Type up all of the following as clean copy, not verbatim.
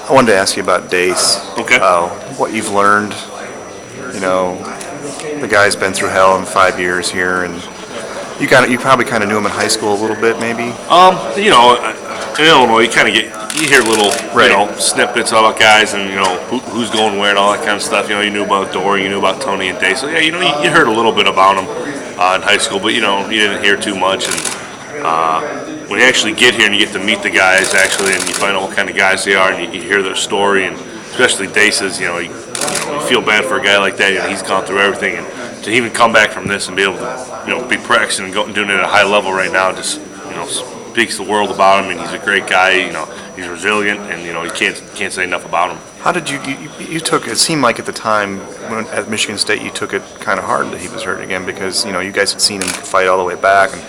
I wanted to ask you about Dace. Okay. What you've learned. You know, the guy's been through hell in 5 years here, and you probably kind of knew him in high school a little bit, maybe. You know, in Illinois, you hear little, snippets about guys, and who's going where and all that kind of stuff. You knew about Dory, you knew about Tony and Dace. So yeah, you heard a little bit about them in high school, but you didn't hear too much. And when you actually get here and you get to meet the guys actually, and you find out what kind of guys they are, and you hear their story, and especially Dace's, you feel bad for a guy like that. He's gone through everything, and to even come back from this and be able to, be practicing and doing it at a high level right now, just speaks the world about him. And he's a great guy. He's resilient, and you can't say enough about him. How did you took it? Seemed like at the time when at Michigan State you took it kind of hard that he was hurt again, because you guys had seen him fight all the way back, and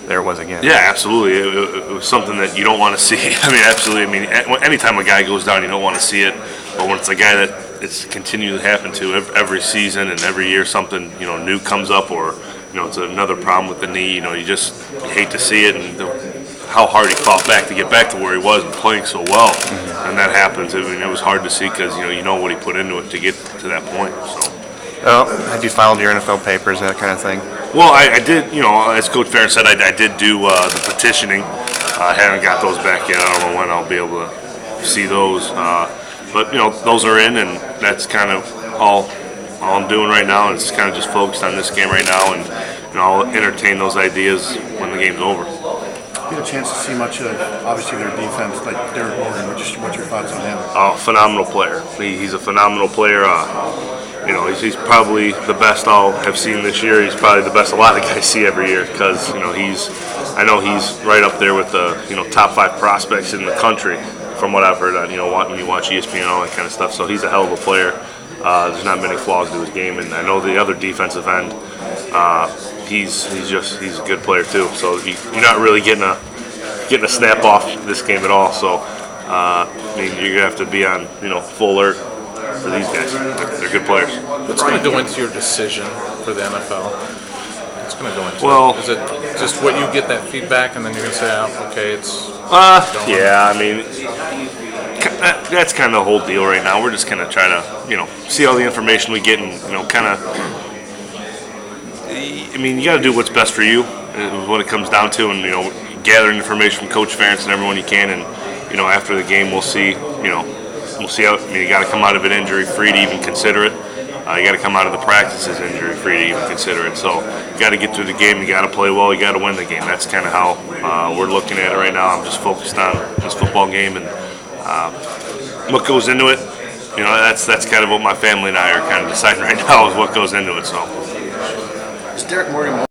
there it was again. Yeah, absolutely. It was something that you don't want to see. I mean, absolutely. I mean, anytime a guy goes down, you don't want to see it. But when it's a guy that it's continued to happen to every season and every year, something new comes up, or it's another problem with the knee. You hate to see it, and how hard he fought back to get back to where he was and playing so well. Mm-hmm. And that happens. I mean, it was hard to see because you know what he put into it to get to that point. So. Have you filed your NFL papers and that kind of thing? Well, I did, as Coach Farron said, I did do the petitioning. I haven't got those back yet. I don't know when I'll be able to see those. But, those are in, and that's kind of all I'm doing right now. It's kind of just focused on this game right now, and I'll entertain those ideas when the game's over. You had a chance to see much of, obviously, their defense, like Derek Morgan. What's your thoughts on him? Oh, phenomenal player. He's a phenomenal player. He's probably the best I'll have seen this year. He's probably the best a lot of guys see every year because I know he's right up there with the top 5 prospects in the country from what I've heard on when you watch ESPN and all that kind of stuff. So he's a hell of a player. There's not many flaws to his game, and I know the other defensive end. He's a good player too. So you're not really getting a snap off this game at all. So you're gonna have to be on full alert for these guys. They're good players. What's going to go into your decision for the NFL? What's going to go into it? Is it just what you get that feedback, and then you're going to say, okay, it's... Yeah, I mean, that's kind of the whole deal right now. We're just going to try to, see all the information we get and, kind of... I mean, you got to do what's best for you is what it comes down to, and, gathering information from Coach Ferentz and everyone you can, and, after the game we'll see, We'll see how. You got to come out of it injury-free to even consider it. You got to come out of the practices injury-free to even consider it. So you got to get through the game. You got to play well. You got to win the game. That's kind of how we're looking at it right now. I'm just focused on this football game and what goes into it. That's kind of what my family and I are kind of deciding right now is what goes into it. So. Is Derek Morgan